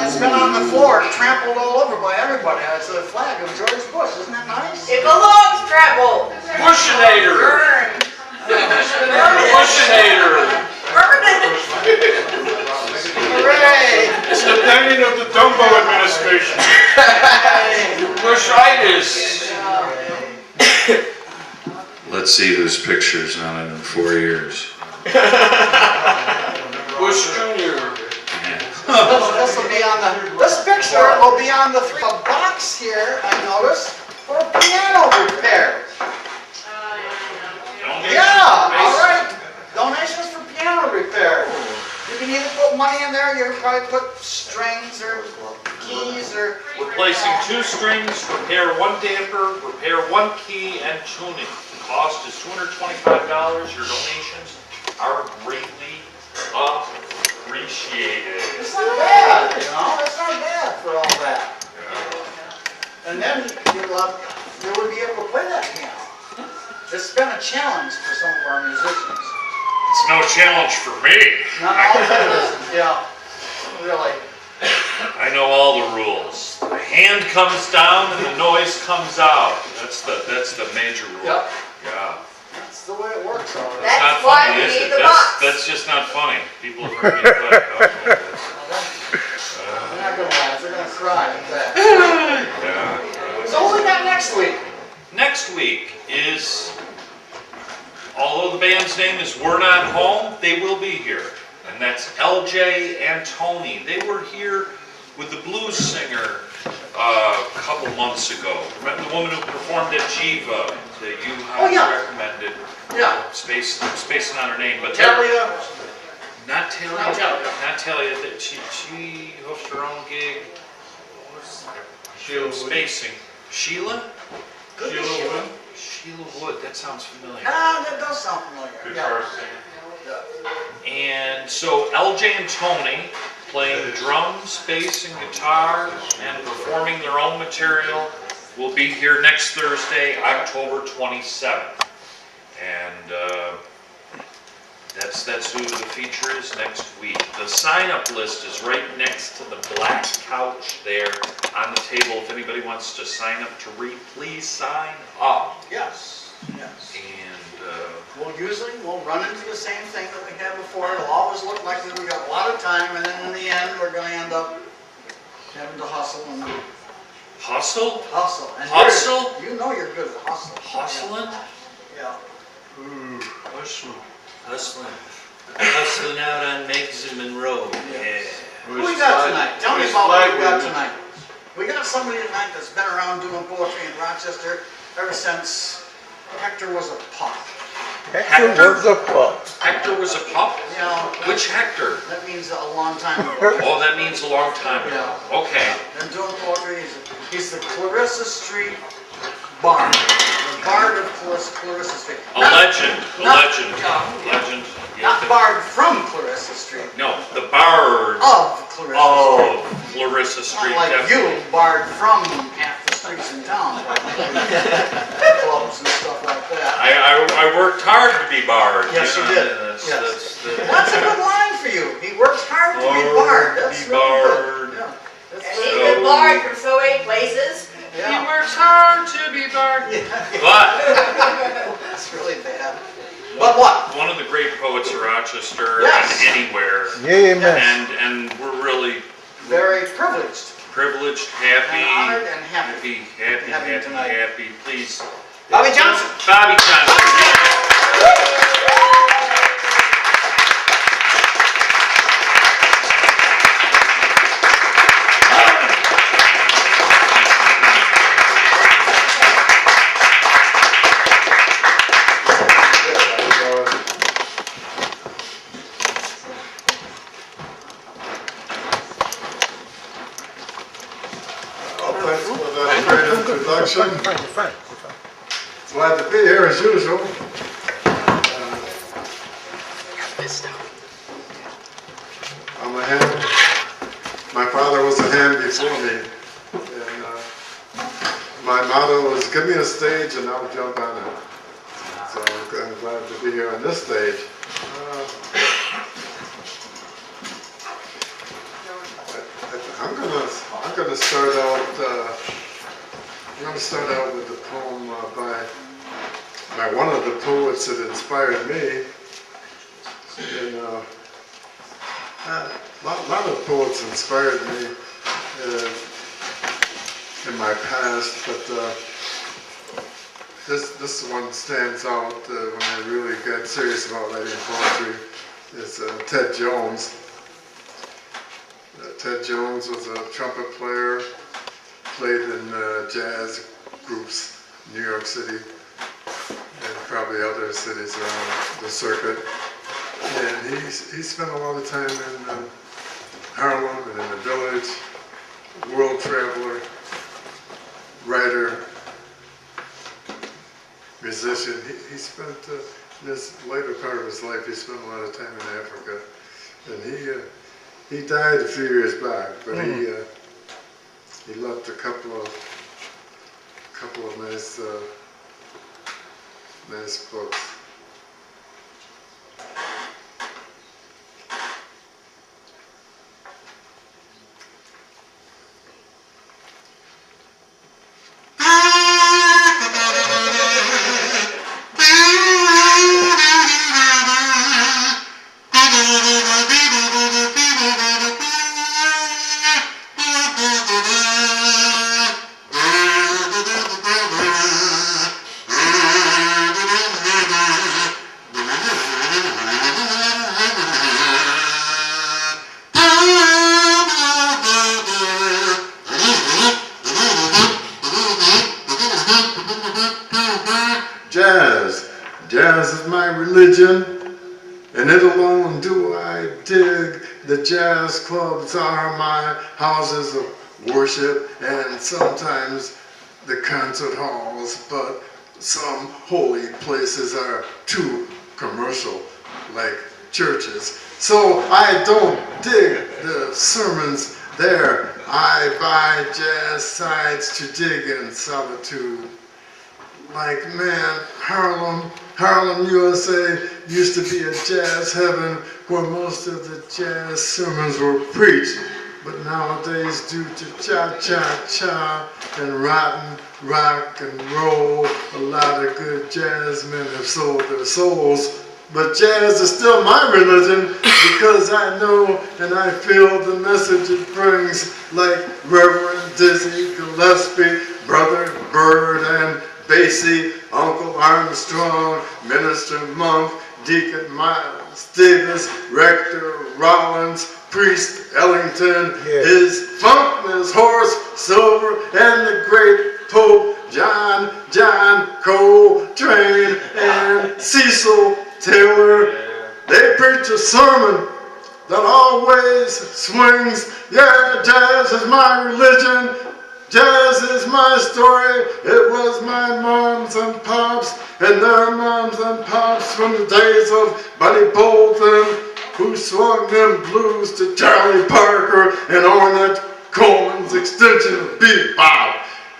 It's been on the floor, trampled all over by everybody. It's a flag of George Bush. Isn't that nice? It belongs trampled. Bushinator. Bushinator. Hooray! It's the pending of the Dumbo administration. Bushitis. Let's see whose picture's on it in 4 years. Bush Jr. This will be on the. This picture will be on the box here. I noticed for piano repair. Yeah. All right. Donations for piano repair. You can either put money in there. You can probably put strings or keys or. Replacing 2 strings, repair 1 damper, repair 1 key, and tuning. The cost is $225. Your donations are greatly appreciated. It's not bad, you know. It's not bad for all that. And then you would be able to play that piano. It's been a challenge for some of our musicians. It's no challenge for me. Not all of it is, yeah. Really. I know all the rules. The hand comes down and the noise comes out. That's the major rule. Yep. Yeah. That's the way it works all right. That's not why funny, we is need it? the box. That's just not funny. People have heard me play. Okay. They're not going to laugh. They're going to cry at that. Yeah. So what we got next week? Next week is, although the band's name is We're Not Home, they will be here. And that's LJ and Tony. They were here with the blues singer a couple months ago. Remember the woman who performed at Jiva that you recommended? Yeah. I'm spacing on her name, but Talia. not Talia. Not Talia. Not Talia. That she hosts her own gig. I'm spacing. Sheila? Good Sheila. Sheila Wood. That sounds familiar. Ah, that does sound familiar. Guitar singer. And so LJ and Tony playing drums, bass, and guitar and performing their own material will be here next Thursday, October 27th. And that's who the feature is next week. The sign-up list is right next to the black couch there on the table. If anybody wants to sign up to read, please sign up. Yes. Yes. And we'll run into the same thing that we had before. It'll always look like that we got a lot of time, and then in the end, we're going to end up having to hustle and hustle. And hustle. You know you're good at hustle. Hustling. Yeah. Hustling out on Megziman Road. Yeah. Who we got tonight? Tell me about what we got tonight. We got somebody tonight that's been around doing poetry in Rochester ever since Hector was a pup. Hector was a pup. Hector was a pup? Yeah. Which Hector? That means a long time ago. Oh, that means a long time ago. Yeah. Okay. Been doing poetry. He's the Clarissa Street Bard. The Bard of Clarissa Street. A legend. Legend. Not Bard from Clarissa Street. No, the Bard of Clarissa Street. Not like definitely. you, Bard from half the streets in town. Clubs and stuff like that. I worked hard to be Bard. Yes, you did. That's a good line for you. He works hard to be Bard. That's really good. Yeah. And he's been barred from so many places. Yeah. He works hard to be Bard. But that's really bad. But what? One of the great poets of Rochester Yes. and anywhere. Amen. And we're really very privileged. Happy, and honored, and happy. Happy. Please. Bobby Johnson. Bobby Johnson. Introduction. Glad to be here as usual. I'm a hand. My father was a hand before me. And my motto was, give me a stage and I'll jump on it. So I'm glad to be here on this stage. to start out with a poem by one of the poets that inspired me. And a lot of poets inspired me in my past, but this one stands out when I really got serious about writing poetry. It's Ted Jones. Ted Jones was a trumpet player, played in jazz groups in New York City and probably other cities around the circuit. And he spent a lot of time in Harlem and in the Village, world traveler, writer, musician. He spent this later part of his life, he spent a lot of time in Africa. And he died a few years back, but he left a couple of nice books. Jazz is my religion, and it alone do I dig. The jazz clubs are my houses of worship, and sometimes the concert halls, but some holy places are too commercial, like churches. So I don't dig the sermons there. I buy jazz sides to dig in solitude. Like, man, Harlem, USA used to be a jazz heaven where most of the jazz sermons were preached. But nowadays, due to cha-cha-cha and rotten rock and roll, a lot of good jazzmen have sold their souls. But jazz is still my religion because I know and I feel the message it brings, like Reverend Dizzy Gillespie, Brother Bird, and Basie, Uncle Armstrong, Minister Monk, Deacon Miles Davis, Rector Rollins, Priest Ellington, his Funkness Horse Silver, and the great Pope John Coltrane, and Cecil Taylor. They preach a sermon that always swings. Yeah, jazz is my religion. Jazz is my story. It was my moms and pops and their moms and pops from the days of Buddy Bolton, who swung them blues to Charlie Parker and Ornette Coleman's extension of bebop.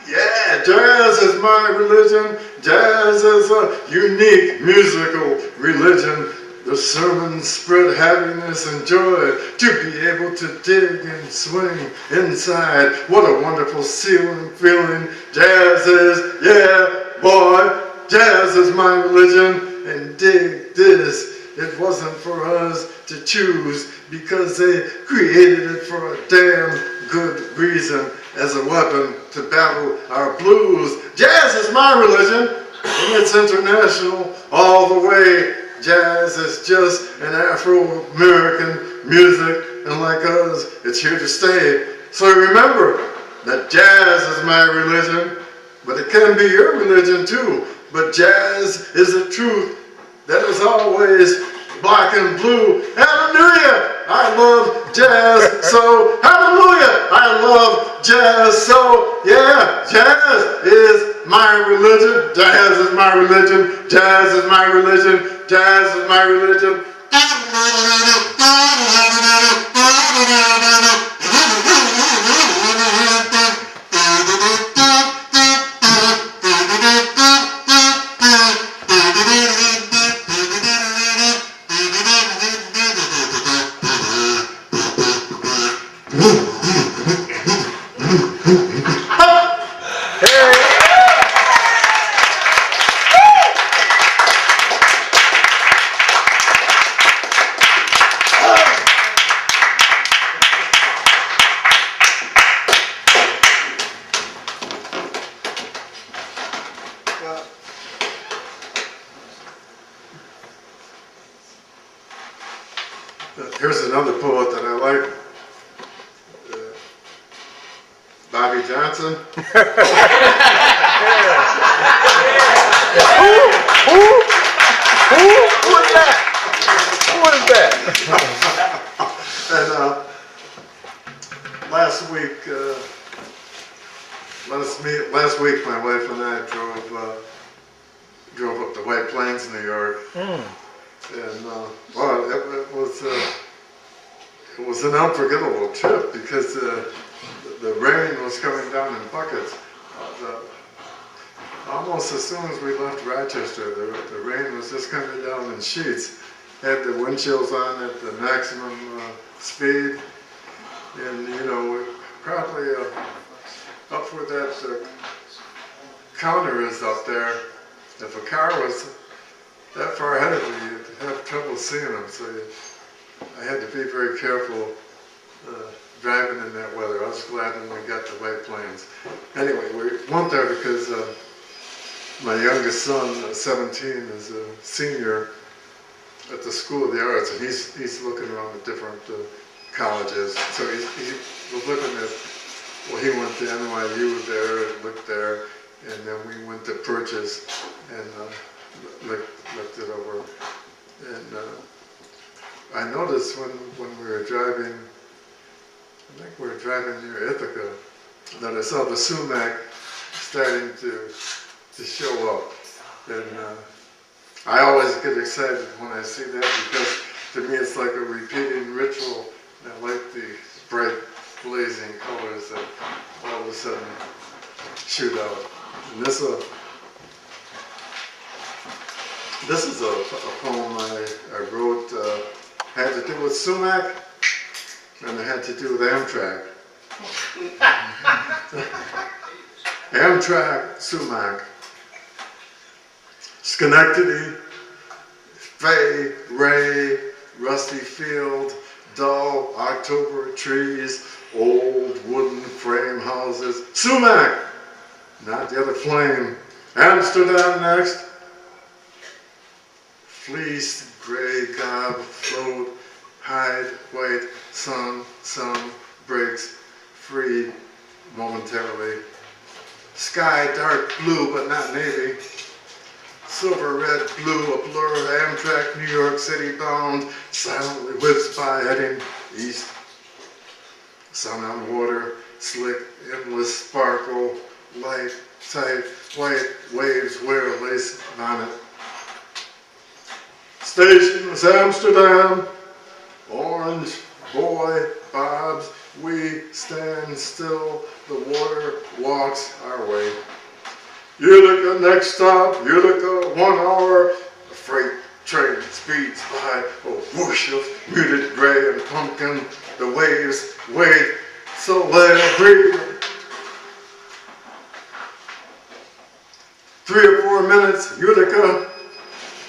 Yeah, jazz is my religion. Jazz is a unique musical religion. The sermons spread happiness and joy to be able to dig and swing inside. What a wonderful feeling jazz is. Yeah, boy, jazz is my religion. And dig this, it wasn't for us to choose because they created it for a damn good reason, as a weapon to battle our blues. Jazz is my religion, and it's international all the way. Jazz is just an Afro-American music, and like us, it's here to stay. So remember that jazz is my religion, but it can be your religion too. But jazz is the truth that is always black and blue. Hallelujah! I love jazz, so hallelujah! I love jazz, so yeah, jazz is my religion. Jazz is my religion. Jazz is my religion. Jazz is my religion. Hey! Here's another poet that I like. Bobby Johnson. Who is that? Who is that? And last week my wife and I drove up to White Plains, New York. And well, it was an unforgettable trip because the rain was coming down in buckets. Almost as soon as we left Rochester, the rain was just coming down in sheets. Had the wind chills on at the maximum speed, and you know, we probably up where that counter is up there. If a car was that far ahead of you, you'd have trouble seeing them. So I had to be very careful driving in that weather. I was glad when we got to White Plains. Anyway, we went there because my youngest son, 17, is a senior at the School of the Arts, and he's looking around at different colleges. So he was looking at, well, he went to NYU there and looked there, and then we went to Purchase and looked it over. And I noticed when we were driving, I think we were driving near Ithaca, that I saw the sumac starting to show up. And I always get excited when I see that because to me it's like a repeating ritual. I like the bright blazing colors that all of a sudden shoot out. And this is a poem I wrote, had to do with sumac, and it had to do with Amtrak. Amtrak, sumac. Schenectady, Fay, Ray, Rusty Field, dull October trees, old wooden frame houses. Sumac, not yet aflame. Amsterdam next. Fleeced gray gob float, hide white sun breaks free momentarily. Sky dark blue but not navy. Silver, red, blue, a blur, Amtrak, New York City bound, silently whips by heading east. Sun on water, slick, endless sparkle, light, tight, white waves wear lace on it. Station is Amsterdam, orange, boy, bobs, we stand still, the water walks our way. Utica, next stop, Utica, 1 hour, a freight train speeds by, a whoosh of muted gray and pumpkin, the waves wait, so let it breathe. 3 or 4 minutes, Utica,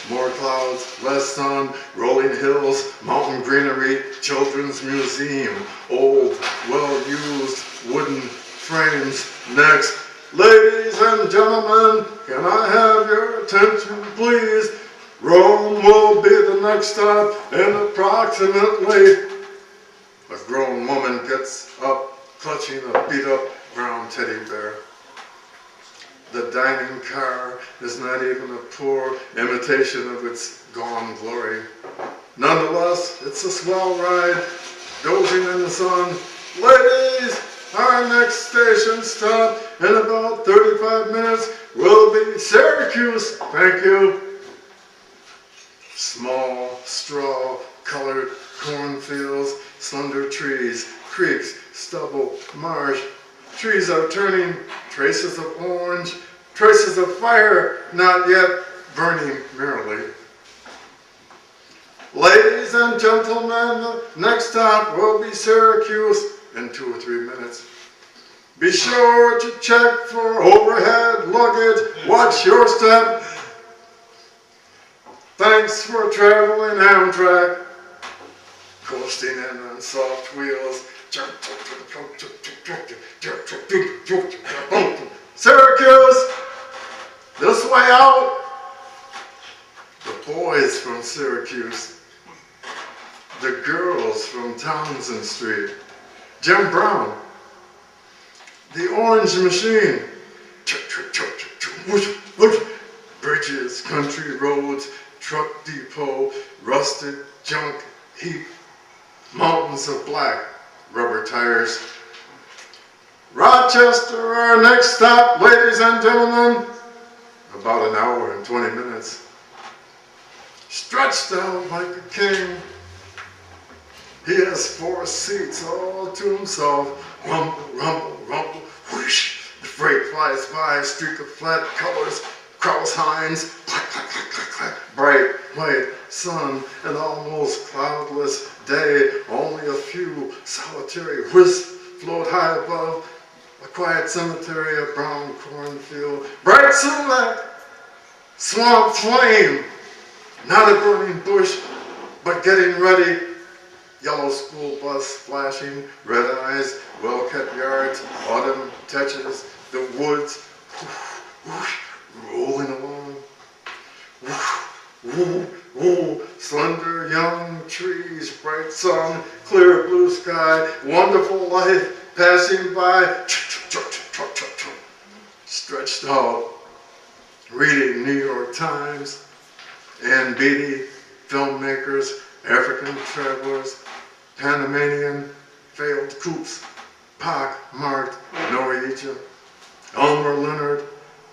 more clouds, less sun, rolling hills, mountain greenery, children's museum, old, well-used wooden frames, next. Ladies and gentlemen, can I have your attention, please? Rome will be the next stop in approximately. A grown woman gets up, clutching a beat-up brown teddy bear. The dining car is not even a poor imitation of its gone glory. Nonetheless, it's a swell ride, dozing in the sun. Ladies, our next station stop in about 35 minutes will be Syracuse, thank you. Small, straw-colored cornfields, slender trees, creeks, stubble, marsh. Trees are turning, traces of orange, traces of fire, not yet burning merrily. Ladies and gentlemen, the next stop will be Syracuse in 2 or 3 minutes. Be sure to check for overhead luggage. Watch your step. Thanks for traveling Amtrak. Coasting in on soft wheels. Syracuse, this way out. The boys from Syracuse. the girls from Townsend Street, Jim Brown, the Orange Machine, bridges, country roads, truck depot, rusted junk heap, mountains of black, rubber tires. Rochester, our next stop, ladies and gentlemen. About an hour and 20 minutes. Stretched out like a king. He has 4 seats all to himself. Rumble, rumble, rumble, whoosh. The freight flies by, streak of flat colors, cross hinds, clack, clack, clack, clack, clack. Bright white sun, an almost cloudless day. Only a few solitary wisps float high above. A quiet cemetery, a brown cornfield, bright sunlight, swamp flame, not a burning bush, but getting ready. Yellow school bus flashing, red eyes, well-kept yards, autumn touches, the woods, whoosh, whoosh, rolling along. Whoosh, whoo, whoo, slender young trees, bright sun, clear blue sky, wonderful life passing by. Stretched out, reading New York Times, and Beatty, filmmakers, African travelers, Panamanian, failed coups, pock-marked Norwegian, Elmer Leonard,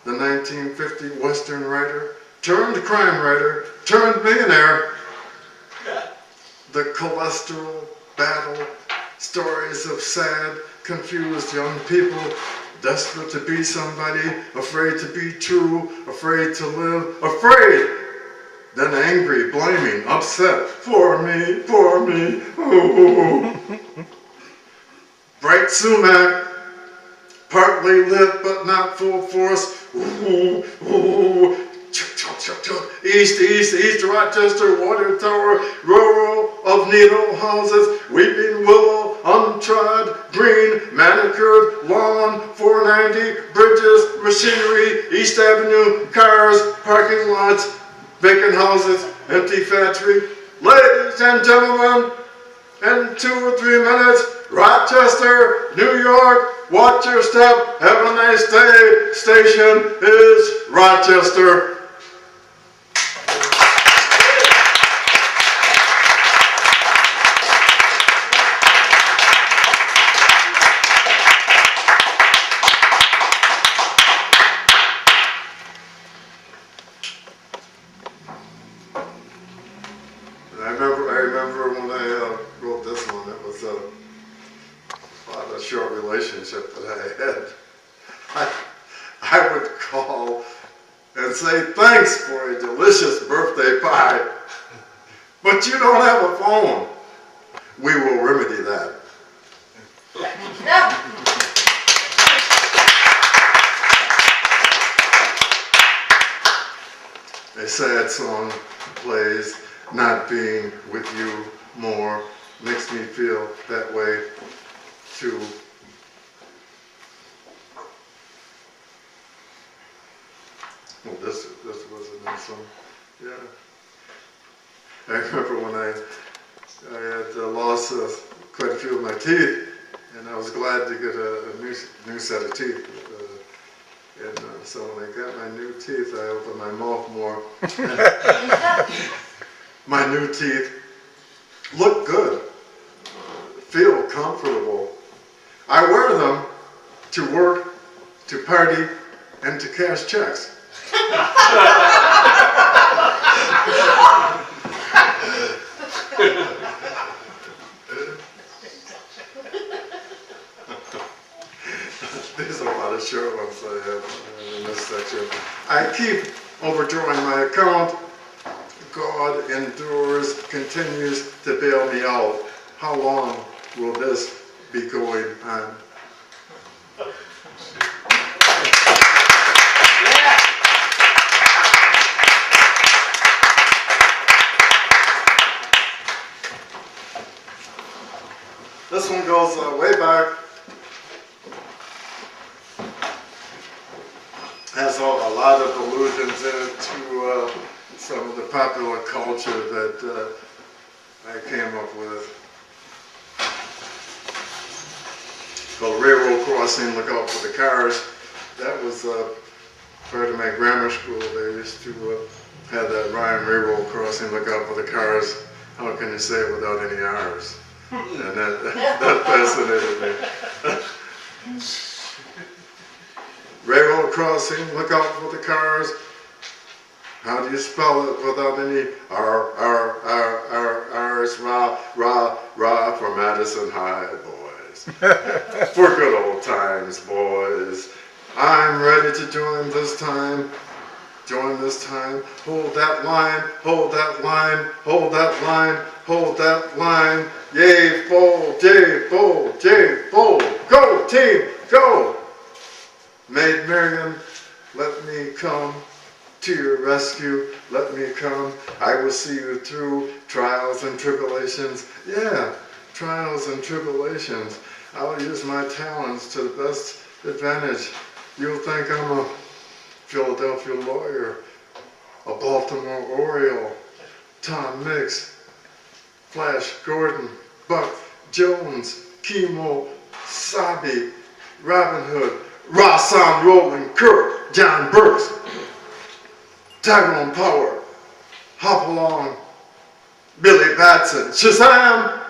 the 1950 Western writer, turned crime writer, turned millionaire, the cholesterol battle, stories of sad, confused young people, desperate to be somebody, afraid to be true, afraid to live, afraid, then angry, blaming, upset, poor me, ooh. Bright sumac, partly lit but not full force, ooh, ooh. East Rochester, water tower, row of needle houses, weeping willow, untrod, green, manicured lawn, 490, bridges, machinery, East Avenue, cars, parking lots, vacant houses, empty factory. Ladies and gentlemen, in 2 or 3 minutes, Rochester, New York, watch your step, have a nice day, station is Rochester. I remember when I wrote this one, it was about a short relationship that I had. I would call and say, thanks for a delicious birthday pie, but you don't have a phone. We will remedy that. A sad song plays, not being with you more makes me feel that way too. Well, this was a nice song. Yeah. I remember when I had lost quite a few of my teeth, and I was glad to get a new set of teeth. So when I got my new teeth, I opened my mouth more. My new teeth look good, feel comfortable. I wear them to work, to party, and to cash checks. There's a lot of short ones I have in this section. I keep overdrawing my account. God endures, continues to bail me out. How long will this be going on? This one goes way back. Has a lot of allusions in it to some of the popular culture that I came up with called Railroad Crossing, Look Out for the Cars. That was part of my grammar school. They used to have that rhyme, Railroad Crossing, Look Out for the Cars. How can you say it without any R's? And that fascinated me. Railroad crossing, look out for the cars. How do you spell it without any R's? Ra for Madison High, boys. For good old times, boys. I'm ready to join this time. Join this time. Hold that line, hold that line, hold that line, hold that line. Yay, fold, J, fold, J, fold. Go, team, go. Maid Marian, let me come to your rescue. Let me come. I will see you through trials and tribulations. Yeah, trials and tribulations. I'll use my talents to the best advantage. You'll think I'm a Philadelphia lawyer, a Baltimore Oriole, Tom Mix, Flash Gordon, Buck Jones, Kimo Sabe, Robin Hood, Rasan Roland Kirk, John Burks, Tyrone Power, Hopalong, Billy Batson, Shazam,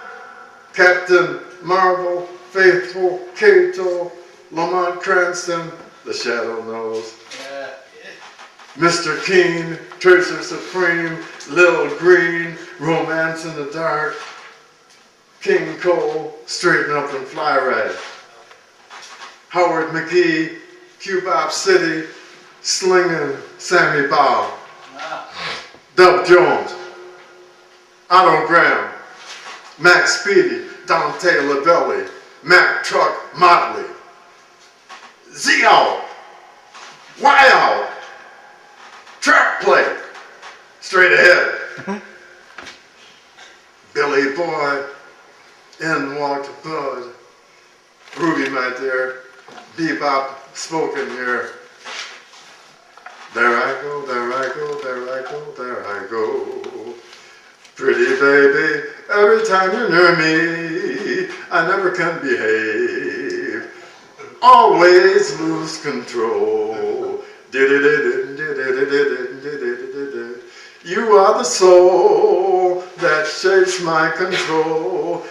Captain Marvel, Faithful, Cato, Lamont Cranston, The Shadow Knows, Mr. Keen, Tracer Supreme, Lil Green, Romance in the Dark, King Cole, Straighten Up and Fly Right, Howard McGee, Cubop City, Slingin' Sammy Bob, Dub Jones, Otto Graham, Max Speedy, Dante Labelli, Mac Truck Motley, Z-Out, Y-Out, Track Play, Straight Ahead, Billy Boy, In Walked Bud, Ruby my dear, Bebop spoken here. There I go, there I go, there I go, there I go. Pretty baby, every time you're near me, I never can behave. Always lose control. You are the soul that shapes my control.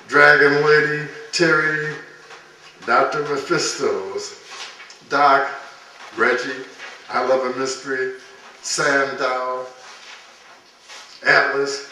Dragon Lady, Terry, Dr. Mephistos, Doc, Reggie, I Love a Mystery, Sandow, Atlas,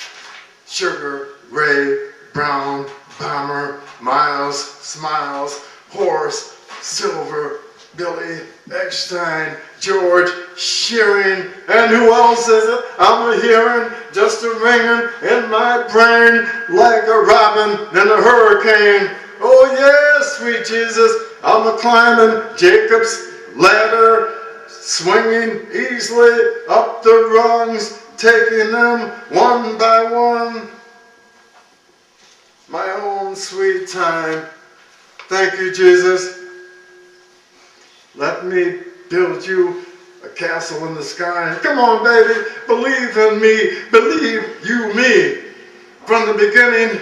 Sugar, Ray, Brown, Bomber, Miles, Smiles, Horse, Silver, Billy, Eckstein, George, Shearing, and who else is it? I'm a hearing, just a ringing in my brain, like a robin in a hurricane. Oh yes, sweet Jesus, I'm a climbing Jacob's ladder, swinging easily up the rungs, taking them one by one. My own sweet time. Thank you, Jesus. Let me build you a castle in the sky. Come on, baby, believe in me, believe you me. From the beginning,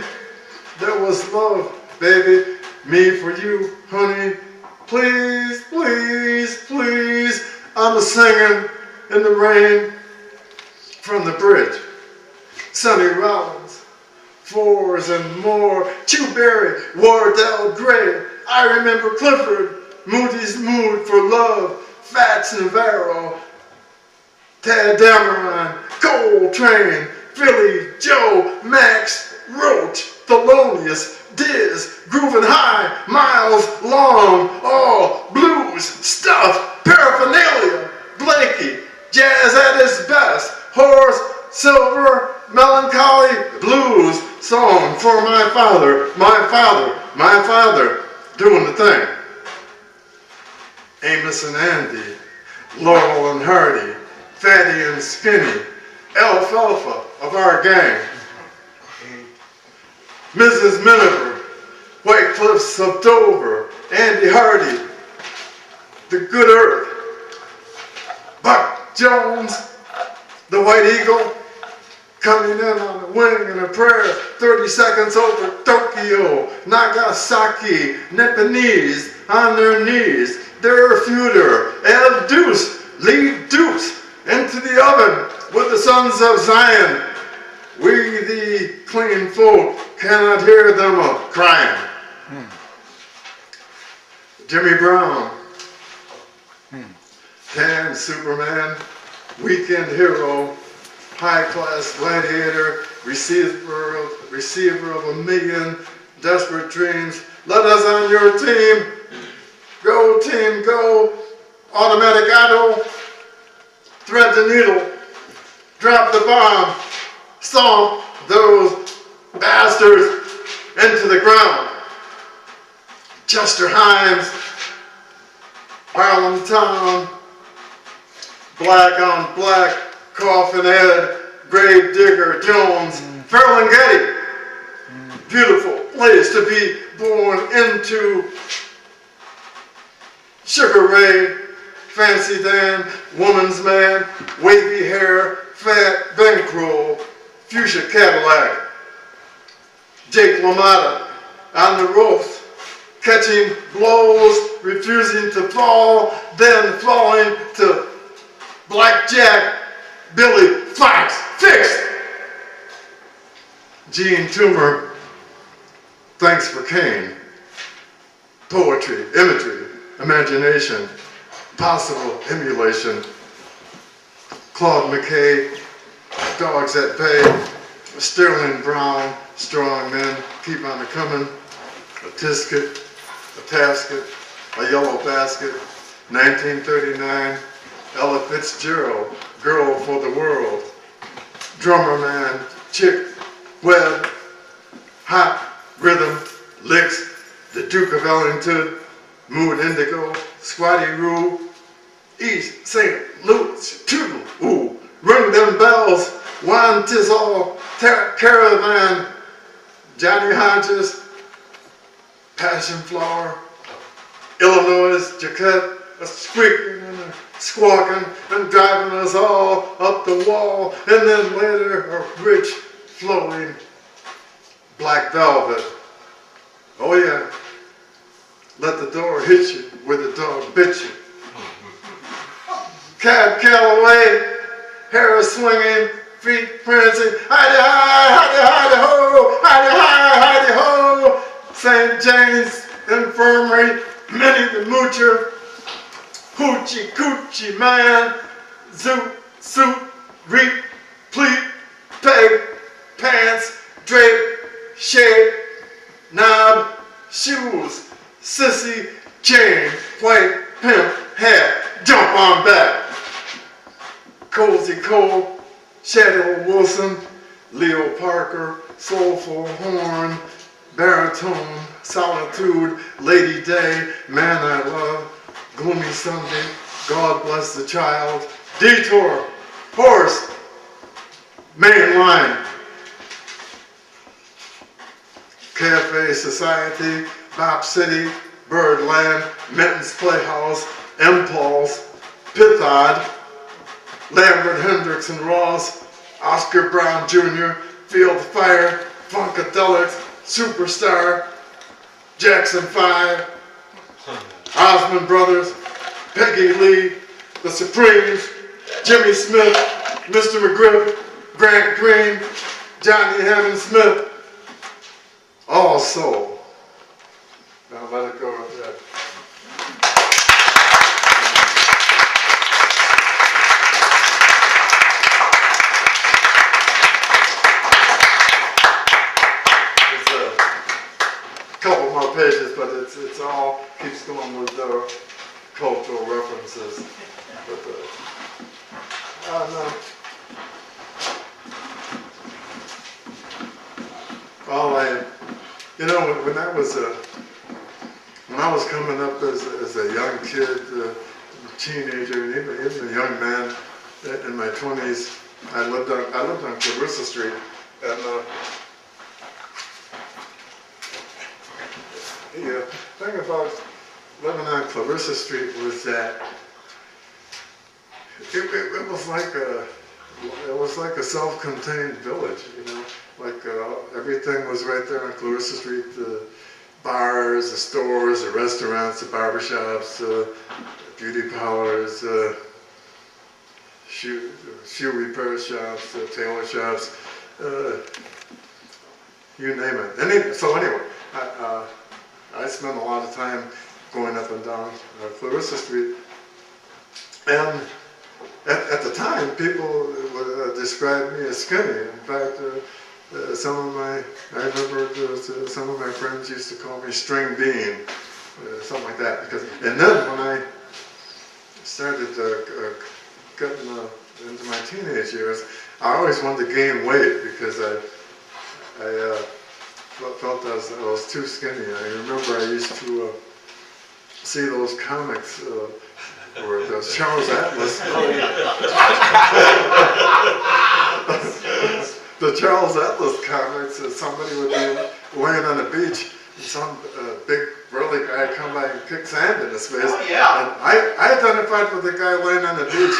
there was love, baby, me for you, honey. Please, please, please, I'm a singing in the rain from the bridge. Sonny Rollins, Fours and more, Chewberry, Wardell Gray. I remember Clifford, Moody's Mood for Love, Fats Navarro, Tad Dameron, Coltrane, Philly Joe, Max Roach, Thelonious, Diz, Groovin' High, Miles Long, all blues, stuff, paraphernalia, Blakey, jazz at its best, Horace Silver, melancholy blues song for my father, my father, my father, doing the thing. Amos and Andy, Laurel and Hardy, Fatty and Skinny, alfalfa of our gang. Mrs. Miniver, White Cliffs of Dover, Andy Hardy, the Good Earth, Buck Jones, the White Eagle, coming in on a wing and a prayer, 30 seconds over Tokyo, Nagasaki, Nipponese on their knees, their feuder, El Deuce, lead Deuce into the oven with the sons of Zion. We, the clean folk, cannot hear them crying. Jimmy Brown, Tan Superman, weekend hero, high-class gladiator, receiver of a million desperate dreams. Let us on your team. Go, team, go. Automatic auto. Thread the needle. Drop the bomb. Stomp those bastards into the ground. Chester Himes, Harlem Town, Black on Black, Coffin Ed, Grave Digger Jones, Ferlinghetti. Beautiful place to be born into. Sugar Ray, Fancy Dan, Woman's Man, Wavy Hair, Fat Bankroll, Fuchsia Cadillac. Jake LaMotta on the ropes, catching blows, refusing to fall, then falling to Blackjack, Billy Fox, fixed. Gene Toomer, Thanks for Kane. Poetry, imagery, imagination, possible emulation. Claude McKay, Dogs at Bay. Sterling Brown, Strong Men, Keep on a Comin'. A Tisket, a Tasket, a Yellow Basket. 1939, Ella Fitzgerald, Girl for the World. Drummer Man, Chick, Webb, Hot, Rhythm, Licks, The Duke of Ellington, Mood Indigo, Squatty Roo, East St. Louis, Tootle, ooh, Ring Them Bells, Juan Tizol, Caravan, Johnny Hodges, Passion Flower, Illinois, Jaquette, a squeaking and a squawking and driving us all up the wall, and then later a rich flowing black velvet. Oh yeah, let the door hit you where the dog bit you. Cab Calloway, hair swinging, feet prancing, hidey ho, hidey ho. St. James Infirmary, Minnie the Moocher, Hoochie Coochie Man, Zoot, Suit, Reap, Pleat, Peg, Pants, Drape, Shape, Knob, Shoes, Sissy, Chain, White, Pimp, Hat, Jump on Back. Cozy Cole, Shadow Wilson, Leo Parker, Soulful Horn, Baritone, Solitude, Lady Day, Man I Love, Gloomy Sunday, God Bless the Child, Detour, Horse, Main Line, Cafe Society, Bop City, Birdland, Minton's Playhouse, Impulse, Pithod, Lambert Hendricks and Ross, Oscar Brown Jr., Field Fire, Funkadelics, Superstar, Jackson 5, Osmond Brothers, Peggy Lee, The Supremes, Jimmy Smith, Mr. McGriff, Grant Green, Johnny Hammond Smith, all soul. Now let it go with that. Couple more pages, but it's all keeps going with the cultural references. But no. Well, when I was coming up as a young kid, teenager, and even a young man in my 20s, I lived on Clarissa Street, and the thing about living on Clarissa Street was that it was like a self-contained village, you know. Like everything was right there on Clarissa Street. The bars, the stores, the restaurants, the barbershops, beauty parlors, shoe repair shops, tailor shops, you name it. So anyway, I spent a lot of time going up and down Clarissa Street, and at the time, people would describe me as skinny. In fact, I remember some of my friends used to call me string bean, something like that. And then when I started getting into my teenage years, I always wanted to gain weight because I felt I was too skinny. I remember I used to see those comics where those Charles Atlas. The Charles Atlas comics, somebody would be laying on the beach, and some big burly guy come by and kick sand in his face. Oh, yeah. And I identified with the guy laying on the beach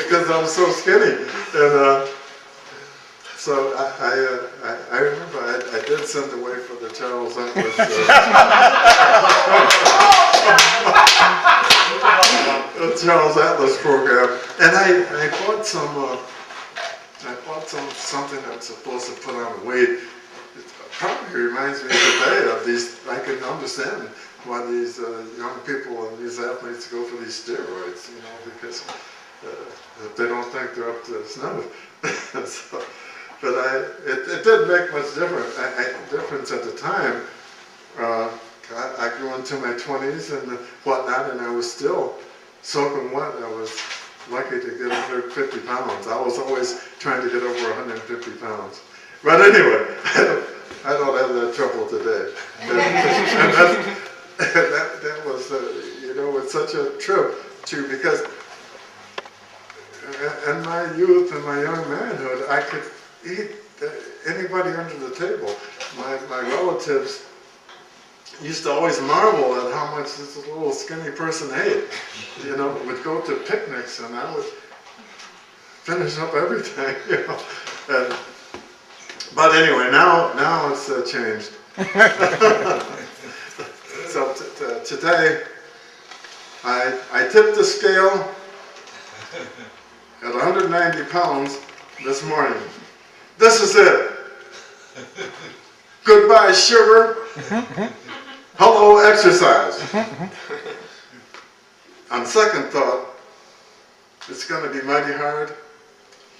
because I was so skinny. And so I remember I did send away for the Charles Atlas. Charles Atlas program, and I bought something that's supposed to put on weight. It probably reminds me today of these. I can understand why these young people and these athletes go for these steroids, you know, because they don't think they're up to snuff. So, but it didn't make much difference at the time. I grew into my 20s and whatnot, and I was still soaking wet. I was lucky to get 150 pounds. I was always trying to get over 150 pounds. But anyway, I don't have that trouble today. And that was, you know, it's such a trip too, because in my youth and my young manhood, I could eat anybody under the table. My relatives used to always marvel at how much this little skinny person ate. You know, would go to picnics and I would finish up everything, you know. But anyway, now it's changed. So today, I tipped the scale at 190 pounds this morning. This is it. Goodbye, sugar. Hello, exercise. On second thought, it's going to be mighty hard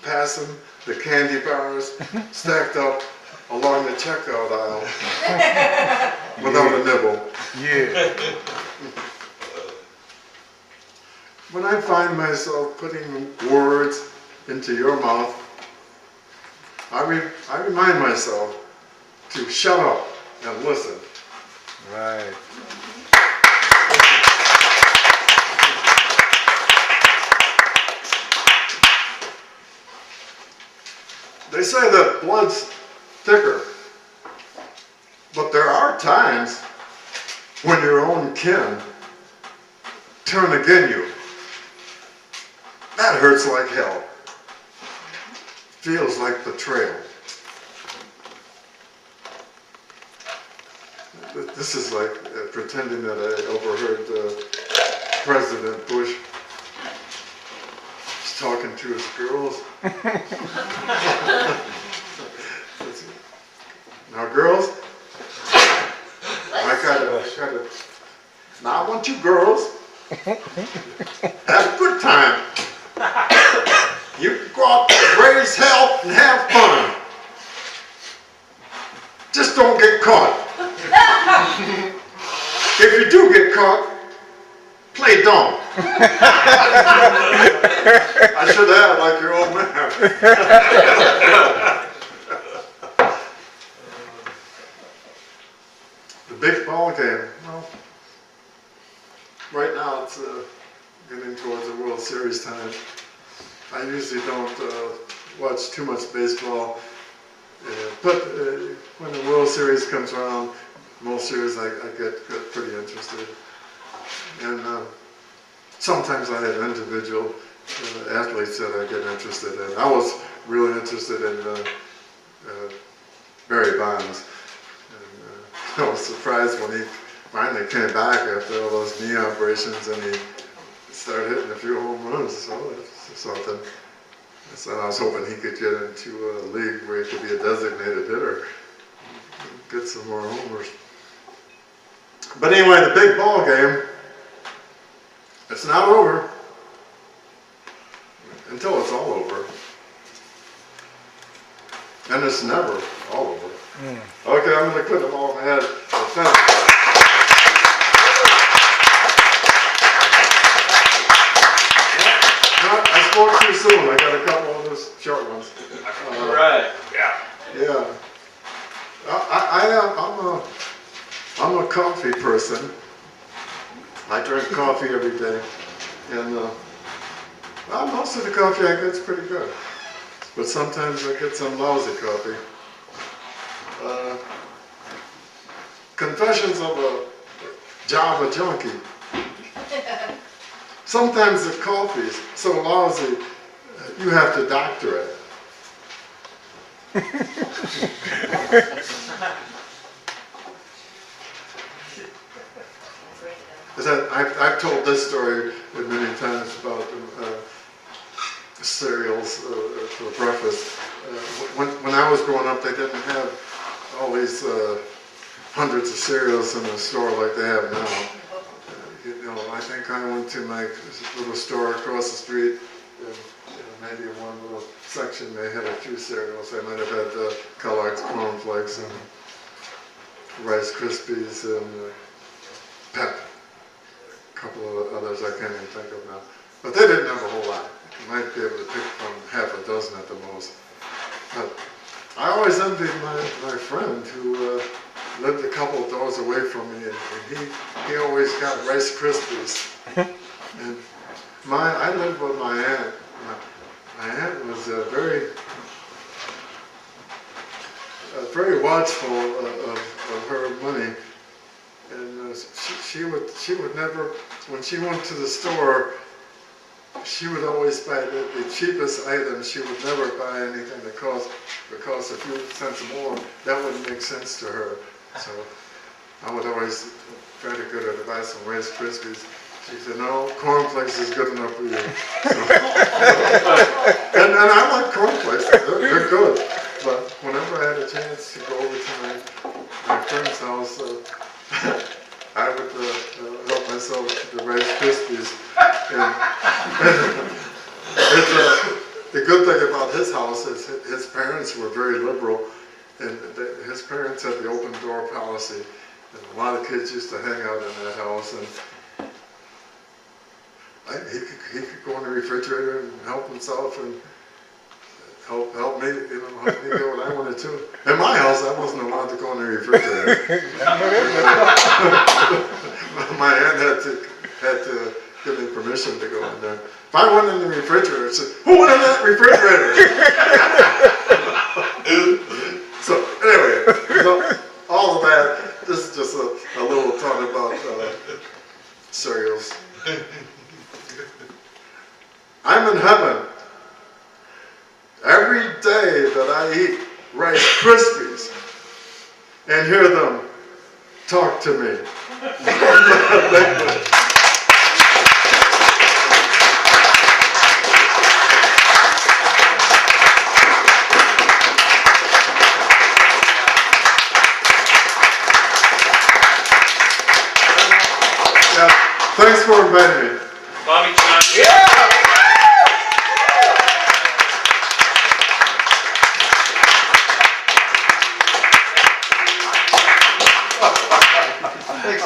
passing the candy bars stacked up along the checkout aisle without a nibble. Yeah. When I find myself putting words into your mouth, I remind myself to shut up and listen. Right. They say that blood's thicker, but there are times when your own kin turn against you. That hurts like hell. Feels like betrayal. This is like pretending that I overheard President Bush talking to his girls. Now, girls, now I want you girls have a good time. You can go out there, raise hell, and have fun. Just don't get caught. If you do get caught, play dumb. I should have like your old man. ball game. Well, right now it's getting towards the World Series time. I usually don't watch too much baseball, but when the World Series comes around, most years I get pretty interested. And sometimes I have individual athletes that I get interested in. I was really interested in Barry Bonds. And, I was surprised when he finally came back after all those knee operations and he started hitting a few home runs. So that's something. So I was hoping he could get into a league where he could be a designated hitter, get some more homers. But anyway, the big ball game, it's not over until it's all over. And it's never all over. Okay, I'm going to put them all in my head. I spoke too soon. I got a couple of those short ones. All right. Yeah. I'm a coffee person. I drink coffee every day. And most of the coffee I get is pretty good. But sometimes I get some lousy coffee. Confessions of a Java junkie. Sometimes the coffee is so lousy, you have to doctor it. I've told this story many times about cereals for breakfast. When I was growing up, they didn't have all these hundreds of cereals in the store like they have now. I think I went to my little store across the street, and maybe in one little section they had a few cereals. They might have had Kellogg's Corn Flakes and Rice Krispies and Pep. A couple of others I can't even think of now. But they didn't have a whole lot. You might be able to pick from half a dozen at the most. But I always envied my friend who lived a couple of doors away from me, and he always got Rice Krispies. And I lived with my aunt. My aunt was very watchful of her money, and she would never, when she went to the store, she would always buy the cheapest item. She would never buy anything that cost a few cents more. That wouldn't make sense to her. So I would always try to get her to buy some Rice Krispies. She said, no, cornflakes is good enough for you. So, and I like cornflakes, they're good. But whenever I had a chance to go over to my friend's house, I would help myself to the Rice Krispies. The good thing about his house is his parents were very liberal, and his parents had the open door policy, and a lot of kids used to hang out in that house, and he could go in the refrigerator and help himself and help me, help me get what I wanted to. In my house, I wasn't allowed to go in the refrigerator. My aunt had to give me permission to go in there. If I went in the refrigerator, I said, who went in that refrigerator? So anyway, all of that, this is just a little talk about cereals. I'm in heaven every day that I eat Rice Krispies and hear them talk to me. Thanks for inviting me.